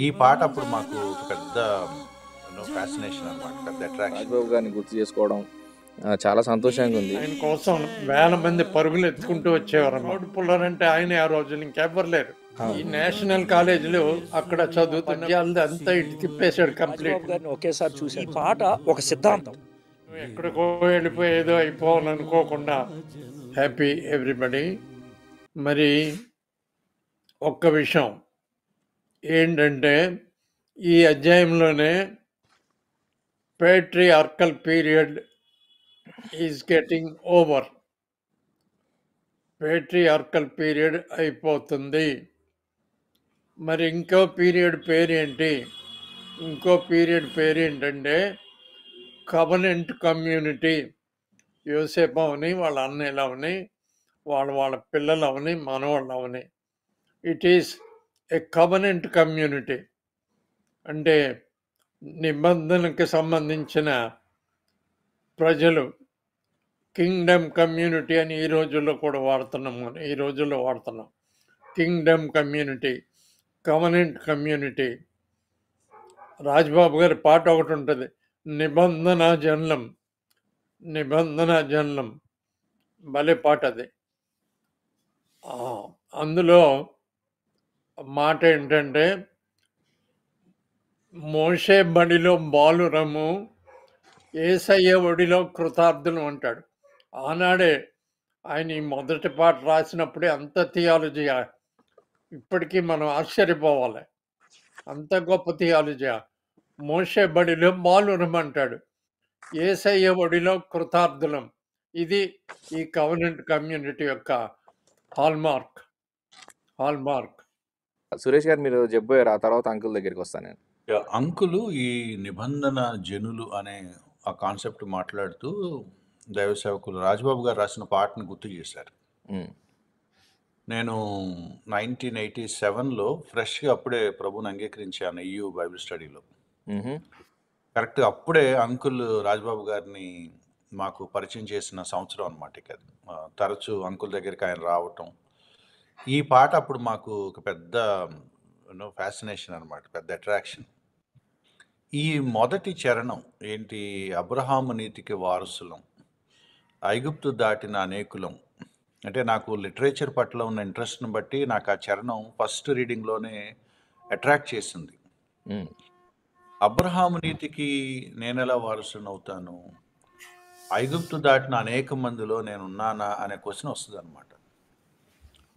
ఈ పాట అప్పుడు మాకు ఒక పెద్ద ఫ్యాసినేషన్ అనమాట, పెద్ద అట్రాక్షన్. రాజ్బాబు గారిని గుర్తు చేసుకోవడం చాలా సంతోషంగా ఉంది. ఆయన కోసం వేల మంది పరుగులు ఎత్తుకుంటూ వచ్చేవారు. రోడ్డు పుల్లర్ అంటే ఆయనే ఆ రోజులు, ఇంకెవ్వరు లేరు. ఈ నేషనల్ కాలేజీలో అక్కడ చదువుతున్న పద్యాలది అంతా ఇటు తిప్పేశాడు కంప్లీట్. రాజ్బాబు గారిని ఒకేసారి చూసి ఈ పాట ఒక సిద్ధాంతం. ఎక్కడికో వెళ్ళిపోయి ఏదో అయిపోవాలనుకోకుండా హ్యాపీ ఎవ్రీబడి. మరి ఒక్క విషయం ఏంటంటే ఈ అధ్యాయంలోనే patriarchal period is getting over. Patriarchal period అయిపోతుంది. మరి ఇంకో పీరియడ్ పేరేంటి? ఇంకో పీరియడ్ పేరేంటంటే కవనెంట్ కమ్యూనిటీ. యోసేపు అవని, వాళ్ళ అన్నయ్యలు అవని, వాళ్ళ పిల్లలు అవని, మనవాళ్ళు అవని, it is a covenant community. అంటే నిబంధనకి సంబంధించిన ప్రజలు, కింగ్డమ్ కమ్యూనిటీ అని ఈ రోజుల్లో కూడా వాడుతున్నాం. మనం ఈ రోజుల్లో వాడుతున్నాం Kingdom community, covenant community. Rajbabu గారి పాట ఒకటి ఉంటుంది, నిబంధన జన్లం. నిబంధన జన్లం భలే పాట అది. అందులో మాట ఏంటంటే మోషే బడిలో బాలురము, ఏసయ్య ఒడిలో కృతార్థులు అంటాడు. ఆనాడే ఆయన ఈ మొదటి పాట రాసినప్పుడే అంత థియాలజీ, ఇప్పటికీ మనం ఆశ్చర్యపోవాలి, అంత గొప్ప థియాలజీ. మోషే బడిలో బాలురం అంటాడు, ఏసయ్య ఒడిలో కృతార్థులం. ఇది ఈ కవనెంట్ కమ్యూనిటీ యొక్క హాల్మార్క్. సురేష్ గారు మీరు చెప్పారు, ఆ తర్వాత అంకుల్ దగ్గరికి వస్తాను నేను. అంకులు ఈ నిబంధన జనులు అనే ఆ కాన్సెప్ట్ మాట్లాడుతూ దైవ సేవకులు రాజ్బాబు గారు రాసిన పాటను గుర్తు చేశారు. నేను 1987లో ఫ్రెష్గా అప్పుడే ప్రభుని అంగీకరించాను EU బైబిల్ స్టడీలో. కరెక్ట్గా అప్పుడే అంకుల్ రాజ్బాబు గారిని మాకు పరిచయం చేసిన సంవత్సరం అనమాట. ఇక తరచూ అంకుల్ దగ్గరికి ఆయన రావటం, ఈ పాట అప్పుడు మాకు ఒక పెద్ద ఫ్యాసినేషన్ అనమాట, పెద్ద అట్రాక్షన్. ఈ మొదటి చరణం ఏంటి? అబ్రహాము నీతికి వారసులం, ఐగుప్తు దాటిన అనేకులం. అంటే నాకు లిటరేచర్ పట్ల ఉన్న ఇంట్రెస్ట్ని బట్టి నాకు ఆ చరణం ఫస్ట్ రీడింగ్లోనే అట్రాక్ట్ చేసింది. అబ్రహాము నీతికి నేనెలా వారసుని అవుతాను, ఐగుప్తు దాటిన అనేక మందిలో నేను ఉన్నానా అనే క్వశ్చన్ వస్తుంది అనమాట.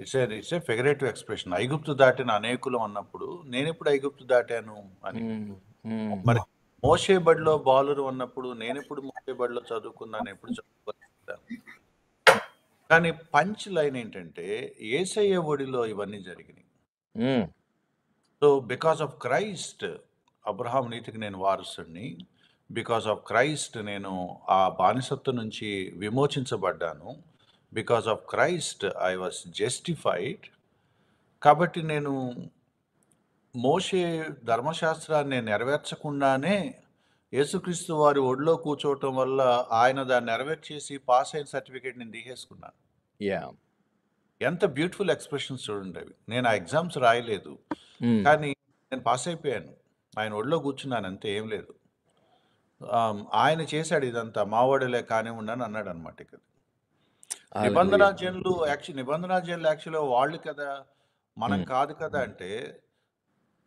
It's a figurative expression. ఐగుప్తు దాటిన అనేకులం అన్నప్పుడు నేను ఎప్పుడు ఐగుప్తు దాటాను అని. మరి మోషే బడిలో బాలురు అన్నప్పుడు నేను ఎప్పుడు మోషే బడిలో చదువుకున్నాను, ఎప్పుడు చదువుకున్నాను. కానీ పంచ్ లైన్ ఏంటంటే యేసయ్య ఒడిలో ఇవన్నీ జరిగినాయి. So because of Christ Abraham నీతికి నేను వారసుడిని, బికాస్ ఆఫ్ క్రైస్ట్ నేను ఆ బానిసత్వం నుంచి విమోచించబడ్డాను, because of Christ I was justified. కాబట్టి నేను మోషే ధర్మశాస్త్రాన్ని నెరవేర్చకుండానే యేసుక్రీస్తు వారి ఒడిలో కూర్చోవటం వల్ల ఆయన దాన్ని నెరవేర్చేసి పాస్ అయిన సర్టిఫికేట్ నేను తీసేసుకున్నాను. ఎంత బ్యూటిఫుల్ ఎక్స్ప్రెషన్స్ చూడండి అవి. నేను ఆ ఎగ్జామ్స్ రాయలేదు, కానీ నేను పాస్ అయిపోయాను, ఆయన ఒడిలో కూర్చున్నాను, అంతే, ఏం లేదు. ఆయన చేశాడు ఇదంతా, మావాడలే కానివ్వండి అని అన్నాడు అనమాట. ఇక్కడ నిబంధన జనులు యాక్చువల్గా వాళ్ళు కదా, మనం కాదు కదా అంటే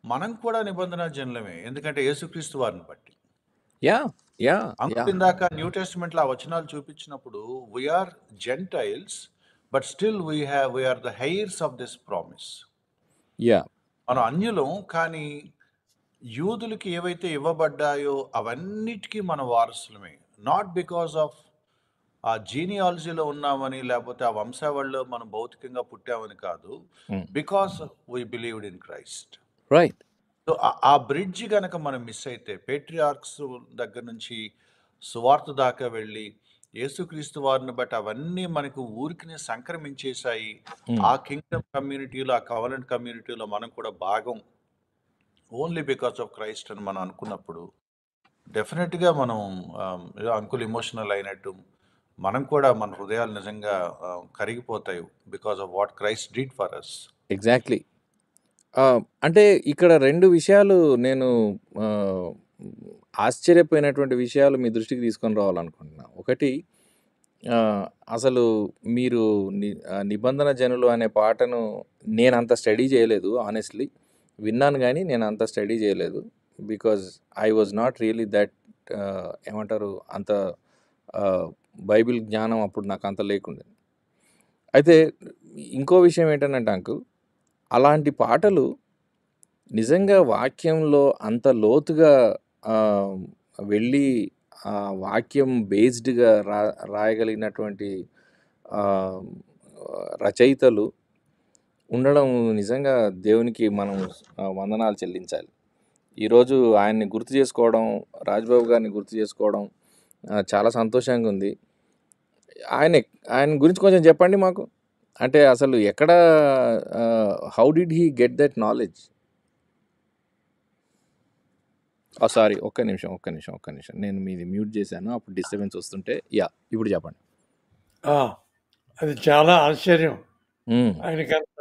మనం కూడా నిబంధన జనులమే, ఎందుకంటే యేసుక్రీస్తు వారిని బట్టి. ఇందాక న్యూ టెస్టిమెంట్ లో ఆ వచనాలు చూపించినప్పుడు we are gentiles but still we are the heirs of this promise. మనం అన్యులం, కానీ యూదులకి ఏవైతే ఇవ్వబడ్డాయో అవన్నిటికీ మన వారసులమే. నాట్ బికాస్ ఆఫ్ ఆ జీనియాలజీలో ఉన్నామని, లేకపోతే ఆ వంశావళిలో మనం భౌతికంగా పుట్టామని కాదు, because we believed in Christ. Right. So ఆ బ్రిడ్జ్ కనుక మనం మిస్ అయితే, పేట్రియార్క్స్ దగ్గర నుంచి సువార్త దాకా వెళ్ళి యేసుక్రీస్తు వారిని బట్టి అవన్నీ మనకు ఊరికి సంక్రమించేశాయి. ఆ కింగ్డమ్ కమ్యూనిటీలో, ఆ కవనెంట్ కమ్యూనిటీలో మనం కూడా భాగం ఓన్లీ బికాస్ ఆఫ్ క్రైస్ట్ అని మనం అనుకున్నప్పుడు డెఫినెట్గా మనం అంకుల్ ఎమోషనల్ అయినట్టు మనం కూడా మన హృదయాలు నిజంగా కరిగిపోతాయి because of what Christ did for us. Exactly. అంటే ఇక్కడ 2 విషయాలు నేను ఆహ్, ఆశ్చర్యపోయినటువంటి విషయాలు మీ దృష్టికి తీసుకొని రావాలనుకుంటున్నా. ఒకటి అసలు మీరు 'నిబంధన జనులు' అనే పాటను నేనంత స్టడీ చేయలేదు హానెస్ట్‌లీ. విన్నాను గానీ నేనంత స్టడీ చేయలేదు. Because I was not really that ఏమంటారు అంత బైబిల్ జ్ఞానం అప్పుడు నాకంత లేకుండే. అయితే ఇంకో విషయం ఏంటనంటే అంకుల్, అలాంటి పాటలు నిజంగా వాక్యంలో అంత లోతుగా వెళ్ళి ఆ వాక్యం బేస్డ్‌గా రాయగలిగినటువంటి రచయితలు ఉండడం నిజంగా దేవునికి మనం వందనాలు చెల్లించాలి. ఈరోజు ఆయన్ని గుర్తు చేసుకోవడం, రాజ్‌బాబు గారిని గుర్తు చేసుకోవడం చాలా సంతోషంగా ఉంది. ఆయన గురించి కొంచెం చెప్పండి మాకు. అంటే అసలు ఎక్కడ how did he get that knowledge? Sorry, ఒక్క నిమిషం. నేను మీది మ్యూట్ చేశాను. అప్పుడు డిస్టర్బెన్స్ వస్తుంటే ఇప్పుడు చెప్పండి. అది చాలా ఆశ్చర్యం. హ్మ్. ఆయనకంత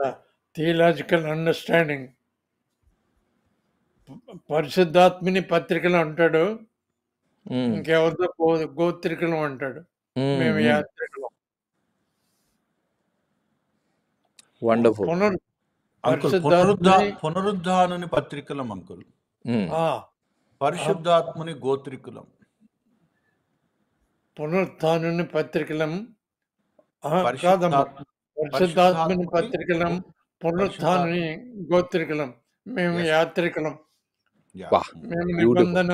థియలాజికల్ అండర్స్టాండింగ్. పరిశుద్ధాత్మని పత్రికలు అంటాడు, హ్మ్. ఇంకెవరిదో గోత్రికలు అంటాడు, హ్మ్. మేము హ్మ్. యాత్రికులం. వండర్‌ఫుల్. అంకుల్ పరిశుద్ధాత్మని పునరుద్ధానుని పత్రికలం అంకుల్. హ్మ్. పరిశుద్ధాత్మని గోత్రికులం. పునరుత్థానుని పత్రికలం కాదమ్మా, పరిశుద్ధాత్మని పరిశుద్ధాత్మని పత్రికలం, పునరుత్థానుని గోత్రికలం, మేము Yes. యాత్రికులం. Yeah. వాహ్! మేము బ్యూటిఫుల్.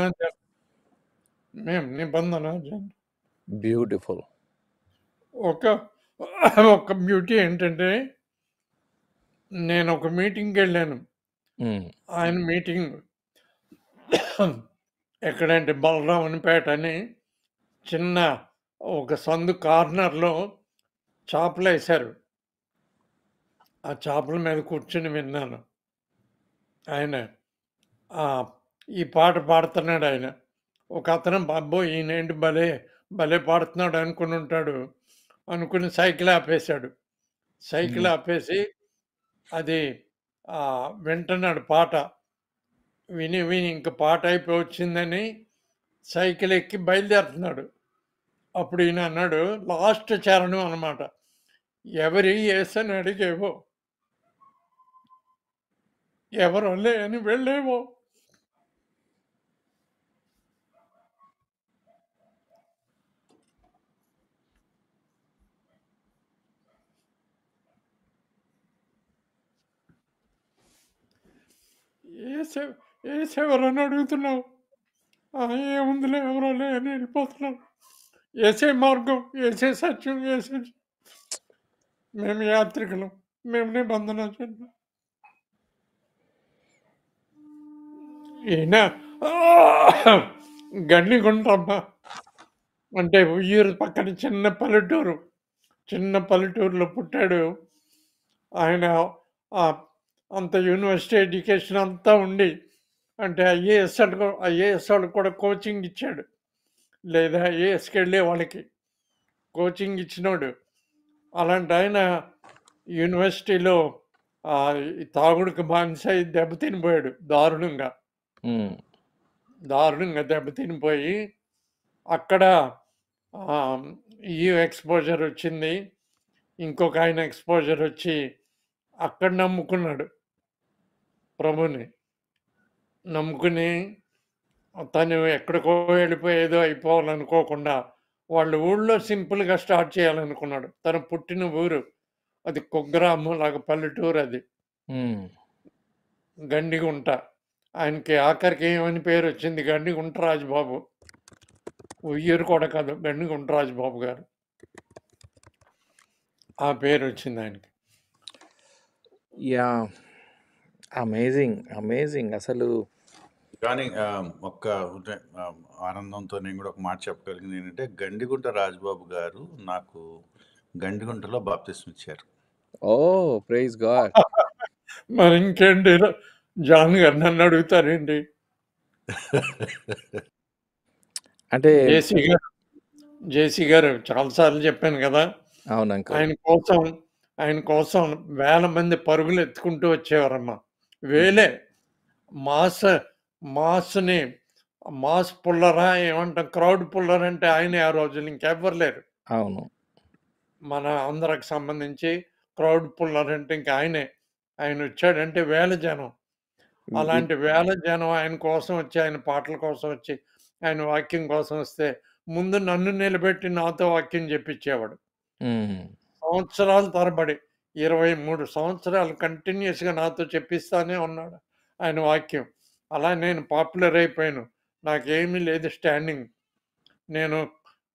నిబంధన బ్యూటిఫుల్. ఒక బ్యూటీ ఏంటంటే, నేను ఒక మీటింగ్కి వెళ్ళాను. హ్మ్. ఆయన మీటింగ్ ఎక్కడంటే బలరామన్పేట అని చిన్న ఒక సందు కార్నర్లో చాపలు వేశారు. ఆ చాపల మీద కూర్చుని విన్నాను. ఆయన ఈ పాట పాడుతున్నాడు. ఆయన ఒక అతను బాబో ఈయనేంటి భలే భలే పాడుతున్నాడు అనుకుని ఉంటాడు. అనుకుని సైకిల్ ఆపేశాడు. సైకిల్ ఆపేసి అది వింటున్నాడు పాట. విని ఇంక పాట అయిపోయి వచ్చిందని సైకిల్ ఎక్కి బయలుదేరుతున్నాడు. అప్పుడు ఈయన అన్నాడు, లాస్ట్ చరణం అన్నమాట, ఎవరి యేసని అడిగేవో, ఎవరో లేని వెళ్ళేవో, ఏసెవరని అడుగుతున్నావు, ఏముందిలే ఎవరో లే అని వెళ్ళిపోతున్నావు. ఏసే మార్గం, ఏసే సత్యం, ఏసే మేము యాత్రికులం, మేము నిబంధన చెందాం. ఈయన గండిగుంటమ్మ అంటే ఉయ్యూరు పక్కన చిన్న పల్లెటూరులో పుట్టాడు. ఆయన అంత యూనివర్సిటీ ఎడ్యుకేషన్ అంతా ఉండి, అంటే ఐఏఎస్ వాళ్ళకి కూడా కోచింగ్ ఇచ్చాడు, లేదా ఐఏఎస్కి వెళ్ళే వాళ్ళకి కోచింగ్ ఇచ్చినాడు. అలాంటి ఆయన యూనివర్సిటీలో తాగుడికి బానిసై దెబ్బతినిపోయాడు దారుణంగా దెబ్బతినిపోయి అక్కడ ఈ ఎక్స్పోజర్ వచ్చింది. ఇంకొక ఆయన ఎక్స్పోజర్ వచ్చి అక్కడ నమ్ముకున్నాడు, ప్రభుని నమ్ముకుని తను ఎక్కడికో వెళ్ళిపోయేదో అయిపోవాలనుకోకుండా వాళ్ళ ఊళ్ళో సింపుల్గా స్టార్ట్ చేయాలనుకున్నాడు. తను పుట్టిన ఊరు అది కుగ్రామం లాగా పల్లెటూరు, అది గండిగుంట. ఆయనకి ఆఖరికి ఏమని పేరు వచ్చింది, గండిగుంట రాజుబాబు. ఉయ్యూరు కూడా కాదు, గండిగుంట రాజుబాబు గారు, ఆ పేరు వచ్చింది ఆయనకి. అమేజింగ్ అసలు. కానీ ఒక్క ఆనందంతో నేను కూడా ఒక మాట చెప్పగలిగింది ఏంటంటే, గండిగుంట రాజుబాబు గారు నాకు గండిగుంటలో బాప్తిస్మం ఇచ్చారు. Praise God. మరి ఇంకేంటి జాన్ గారు నన్ను అడుగుతారేంటి? అంటే జేసీ గారు చాలాసార్లు చెప్పాను కదా, అవునంక ఆయన కోసం వేల మంది పరుగులు ఎత్తుకుంటూ వచ్చేవారమ్మా. వేలే. మాస్ మాస్‌ని మాస్ పుల్లరా ఏమంటాం, క్రౌడ్ పుల్లర్ అంటే ఆయనే ఆ రోజుల్లో, ఇంకెవ్వరు లేరు. అవును. మన ఆంధ్రాకి సంబంధించి క్రౌడ్ పుల్లర్ అంటే ఇంక ఆయనే. ఆయనొచ్చాడంటే వేల జనం. వి అలాంటి వేల జనం ఆయన కోసం వచ్చి, ఆయన పాటల కోసం వచ్చి, ఆయన వాక్యం కోసం వస్తే, ముందు నన్ను నిలబెట్టి నాతో వాక్యం చెప్పించేవాడు. హ్మ్. సంవత్సరాల తరబడి 23 సంవత్సరాలు కంటిన్యూయస్‌గా నాతో చెప్పిస్తానే ఉన్నాడు ఆయన వాక్యం. అలా నేను పాపులర్ అయిపోయాను. నాకేమీ లేదు స్టాండింగ్. నేను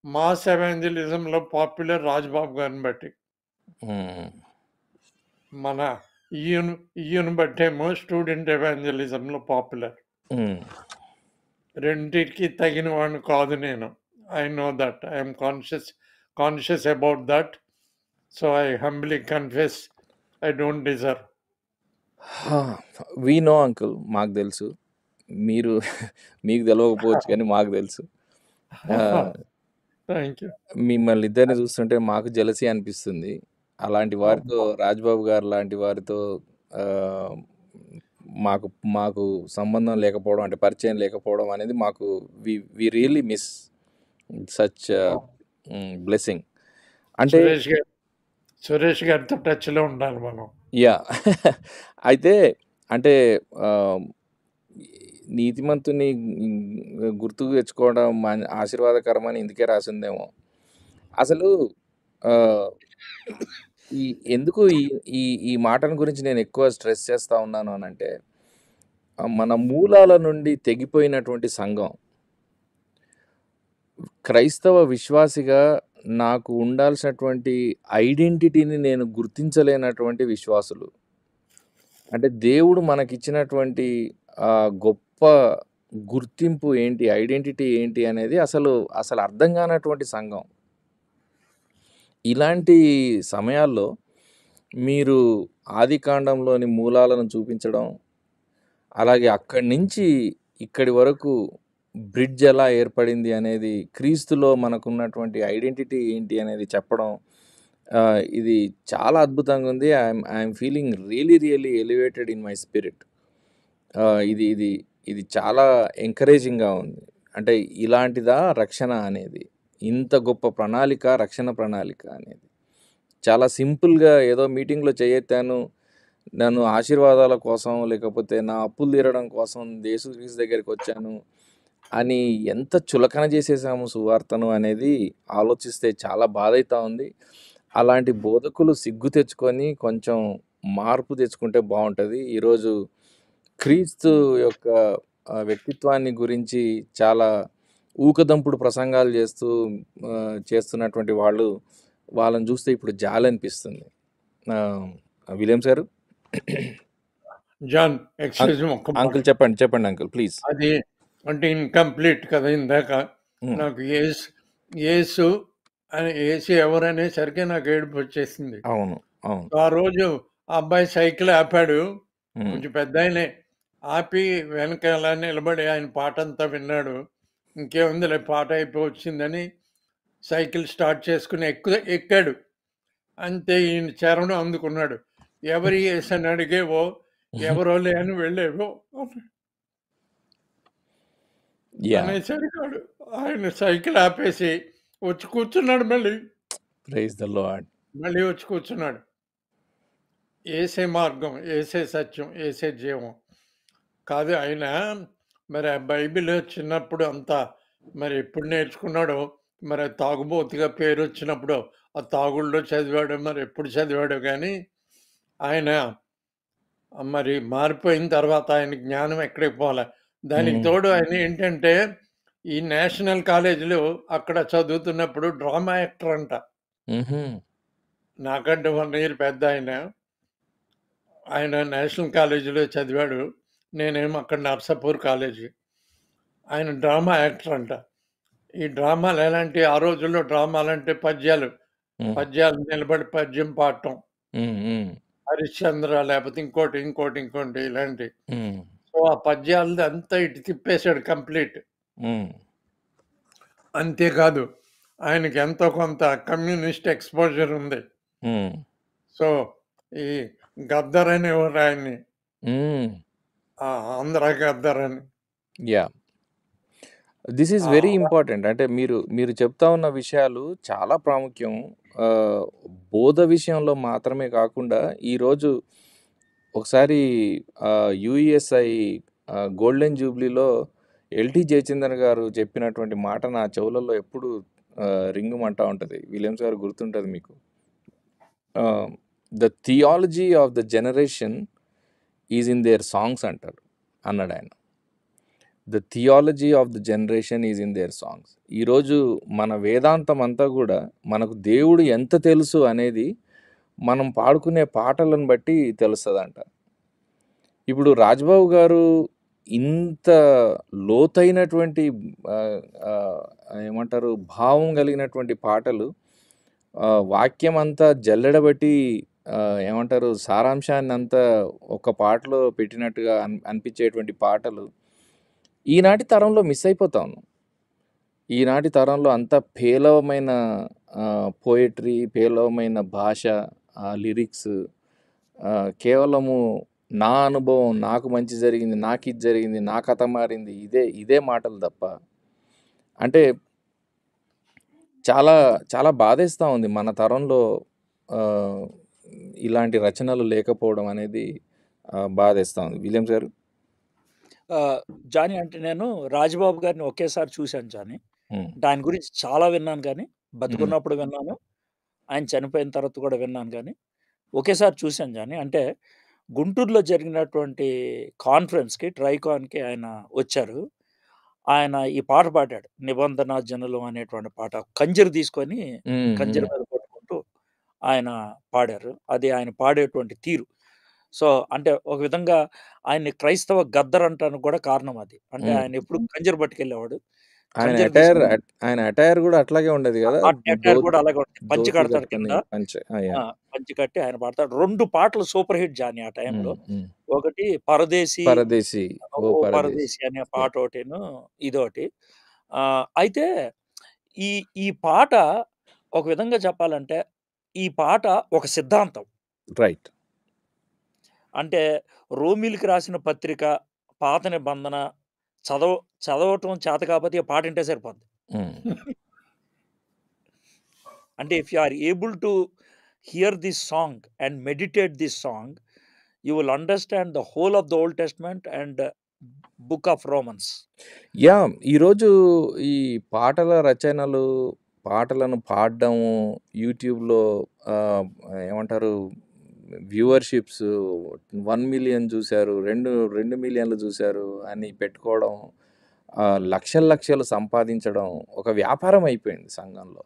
మాస్ ఎవాంజలిజంలో పాపులర్ రాజ్‌బాబు గారిని బట్టి. హ్మ్. మన ఈయన బట్టేమో స్టూడెంట్ ఎవాంజలిజంలో పాపులర్. హ్మ్. రెండిటికి తగిన వాడిని కాదు నేను. I know that. I am conscious about that. So, I humbly confess I don't deserve. We know uncle. మాకు తెలుసు. మీరు మీకు తెలవకపోవచ్చు కానీ మాకు తెలుసు. Thank you. మిమ్మల్ని ఇద్దరిని చూస్తుంటే మాకు జెలసీ అనిపిస్తుంది. అలాంటి వారితో, రాజ్‌బాబు గారు లాంటి వారితో ఆహ్, మాకు మాకు సంబంధం లేకపోవడం, అంటే పరిచయం లేకపోవడం అనేది మాకు we really miss such blessing. అంటే సురేష్ గారితో టచ్‌లో ఉండాలి మనం. యాహ్! అయితే అంటే నీతిమంతుని గుర్తుకు తెచ్చుకోవడం ఆశీర్వాదకరమని ఇందుకే రాసిందేమో. అసలు ఆహ్, ఈ ఎందుకు ఈ ఈ ఈ మాటల గురించి నేను ఎక్కువ స్ట్రెస్ చేస్తా ఉన్నాను అనంటే, మన మూలాల నుండి తెగిపోయినటువంటి సంఘం. క్రైస్తవ విశ్వాసిగా నాకు ఉండాల్సినటువంటి ఐడెంటిటీని నేను గుర్తించలేనటువంటి విశ్వాసులు. అంటే దేవుడు మనకిచ్చినటువంటి గొప్ప గుర్తింపు ఏంటి? ఐడెంటిటీ ఏంటి? అనేది అసలు అర్థం కానటువంటి సంఘం. ఇలాంటి సమయాల్లో మీరు ఆదికాండంలోని మూలాలను చూపించడం, అలాగే అక్కడి నుంచి ఇక్కడి వరకు బ్రిడ్జ్ ఎలా ఏర్పడింది అనేది, క్రీస్తులో మనకున్నటువంటి ఐడెంటిటీ ఏంటి అనేది చెప్పడం, ఇది చాలా అద్భుతంగా ఉంది. I'm feeling really elevated in my spirit. ఇది ఇది ఇది చాలా ఎంకరేజింగ్‌గా ఉంది. అంటే ఇలాంటిదా రక్షణ అనేది? ఇంత గొప్ప ప్రణాళిక, రక్షణ ప్రణాళిక అనేది. చాలా సింపుల్‌గా ఏదో మీటింగ్‌లో చేయెత్తాను, నన్ను ఆశీర్వాదాల కోసం, లేకపోతే నా అప్పులు తీరడం కోసం యేసుక్రీస్తు దగ్గరికొచ్చాను అని ఎంత చులకన చేసేసాము సువార్తను అనేది ఆలోచిస్తే చాలా బాధైతా ఉంది. అలాంటి బోధకులు సిగ్గు తెచ్చుకొని కొంచెం మార్పు తెచ్చుకుంటే బావుంటది. ఈరోజు క్రీస్తు యొక్క వ్యక్తిత్వాన్ని గురించి చాలా ఊకదంపుడు ప్రసంగాలు చేస్తున్నటువంటి వాళ్ళని చూస్తే ఇప్పుడు జాలనిపిస్తుంది. విలియమ్స్ గారు? జాన్, ఎక్స్‌క్యూజ్ మీ ఒక్క మాట. అంకుల్ చెప్పండి అంకుల్ ప్లీజ్. అది అంటే ఇన్‌కంప్లీట్ కదా ఇందాక. నాకు యేసు ఎవరనేసరికి నాకు ఏడుపొచ్చేసింది. అవును. ఆ రోజు ఆ అబ్బాయి సైకిల్ ఆపాడు. కొంచెం పెద్దాయనే. ఆపి వెనకాల నిలబడి ఆయన పాటంతా విన్నాడు. ఇంకేముందిలే పాట అయిపోవచ్చిందని సైకిల్ స్టార్ట్ చేసుకుని ఎక్కాడు. అంతే, ఈయన చరణం అందుకున్నాడు. ఎవరి యేసని అడిగేవో, ఎవరోలే అని వెళ్ళేవో అనేసరికి ఆయన సైకిల్ ఆపేసి వచ్చి కూర్చున్నాడు. Praise the Lord. మళ్ళీ వచ్చి కూర్చున్నాడు. ఏసే మార్గం, ఏసే సత్యం, ఏసే జీవం కాదు ఆయన. మరి ఆ బైబిల్ చిన్నప్పుడు అంతా మరి ఎప్పుడు నేర్చుకున్నాడో, మరి తాగుబోతుగా పేరు వచ్చినప్పుడు ఆ తాగుళ్ళో చదివాడో, మరి ఎప్పుడు చదివాడో కానీ ఆయన మరి మారిపోయిన తర్వాత ఆయన జ్ఞానం ఎక్కడికి పోలే. దానికి తోడు ఆయన ఏంటంటే ఈ నేషనల్ కాలేజీలో అక్కడ చదువుతున్నప్పుడు డ్రామా యాక్టర్ అంట. నాకంటే 1 ఇయర్ పెద్ద ఆయన. ఆయన నేషనల్ కాలేజీలో చదివాడు. నేనేమో అక్కడ నర్సాపూర్ కాలేజీ. ఆయన డ్రామా యాక్టర్ అంట. ఈ డ్రామాలు ఎలాంటి, ఆ రోజుల్లో డ్రామాలంటే పద్యాలు నిలబడి పద్యం పాడటం, హరిశ్చంద్ర లేకపోతే ఇంకోటి ఇలాంటి. సో ఆ పద్యాలది అంతా ఇటు తిప్పేశాడు కంప్లీట్. అంతేకాదు ఆయనకి ఎంతో కొంత కమ్యూనిస్ట్ ఎక్స్పోజర్ ఉంది. సో ఈ గద్దర్ అనేవారు ఆయన్ని. హ్మ్. ఆంధ్ర గద్దరని. యాహ్! దిస్ ఈజ్ వెరీ అలా ఇంపార్టెంట్. అంటే మీరు చెప్తా ఉన్న విషయాలు చాలా ప్రాముఖ్యం. ఆహ్, బోధ విషయంలో మాత్రమే కాకుండా ఈరోజు ఒకసారి యూఈఎస్ఐ గోల్డెన్ జూబ్లీలో ఎల్‌టి జయచందర్ గారు చెప్పినటువంటి మాట నా చెవులలో ఎప్పుడు రింగుమంటా ఉంటది. విలియమ్స్ గారు గుర్తుంటది మీకు. The theology of the generation is in their songs అంటాడు అన్నాడాయన. The theology of the generation is in their songs. ఈరోజు మన వేదాంతం అంతా కూడా మనకు దేవుడు ఎంత తెలుసు అనేది మనం పాడుకునే పాటలను బట్టి తెలుస్తదంట. ఇప్పుడు రాజ్‌బాబు గారు ఇంత లోతైనటువంటి ఆహ్, ఆహ్, ఏమంటారు భావం కలిగినటువంటి పాటలు వాక్యం అంతా జల్లెడబట్టి ఏమంటారు సారాంశాన్నంతా ఒక పాటలో పెట్టినట్టుగా అనిపించేటువంటి పాటలు ఈనాటి తరంలో మిస్ అయిపోతా ఉన్నాం. ఈనాటి తరంలో అంత పేలవమైన పోయెట్రీ, పేలవమైన భాష, లిరిక్స్ కేవలము నా అనుభవం, నాకు మంచి జరిగింది, నాకిది జరిగింది, నా కథ మారింది ఇదే మాటలు తప్ప అంటే చాలా చాలా బాధేస్తా ఉంది మన తరంలో ఆహ్, ఇలాంటి రచనలు లేకపోవడం అనేది బాధేస్తా ఉంది. విలియమ్స్ గారు? జానీ అంటే నేను రాజబాబు గారిని ఒకేసారి చూశాను జానీ. హ్మ్. అంటే ఆయన గురించి చాలా విన్నాను గానీ, హ్మ్. బతికున్నప్పుడు విన్నాను. ఆయన చనిపోయిన తర్వాత కూడా విన్నాను గానీ, ఒకేసారి చూశాను జానీ. అంటే గుంటూరులో జరిగినటువంటి కాన్ఫరెన్స్‌కి, ట్రైకాన్‌కి ఆయన వచ్చారు. ఆయన ఈ పాట పాడాడు. 'నిబంధన జనులం' అనేటువంటి పాట. కంజరి తీసుకొని హ్మ్. కంజరి హ్మ్. మీద కొట్టుకుంటూ ఆయన పాడారు. అది ఆయన పాడేటువంటి తీరు. సో, అంటే ఒక విధంగా ఆయన్ని క్రైస్తవ గద్దర్ అంటానికి కూడా కారణం అది. అంటే హ్మ్. ఆయన ఎప్పుడు కంజరి పట్టుకెళ్ళేవాడు. ఆయన కంజరి అటైర్ తీసుకొని ఆయన అటైర్ గూడా అట్లాగే ఉండేది గదా! ఆ అటైర్ కూడా అలాగే ఉంటుంది. పంచె ధోతి కడతాడు కట్టుకొని కింద. ఆ! యాహ్! పంచె కట్టి ఆయన పాడతాడు. 2 పాటలు సూపర్ హిట్ జానీ ఆ టైంలో. హ్మ్. హ్మ్. ఒకటి 'పరదేశి' 'పరదేశి ఓ 'ఓ పరదేశి' పరదేశి' అనే యాహ్! పాటోటిను, ఇదోటి. అయితే ఈ ఈ పాట ఒక విధంగా చెప్పాలంటే, ఈ పాట ఒక సిద్ధాంతం. రైట్. అంటే రోమిలికి రాసిన పత్రిక, పాత నిబంధన చదవటం చేత కాకపోతే ఈ పాట ఇంటే సరిపోద్ది. హ్మ్. అంటే if you are able to hear this song and meditate this song, you will understand the whole of the Old Testament and book of Romans. Yeah! ఈరోజు ఈ పాటల రచనలు, పాటలను పాడడము, యూట్యూబ్‌లో ఆహ్, ఏమంటారు వ్యూవర్‌షిప్స్ 1,000,000 చూసారు, 2,000,000 చూసారు అని పెట్టుకోవడం, లక్షలు లక్షలు సంపాదించడం ఒక వ్యాపారం అయిపోయింది సంఘంలో.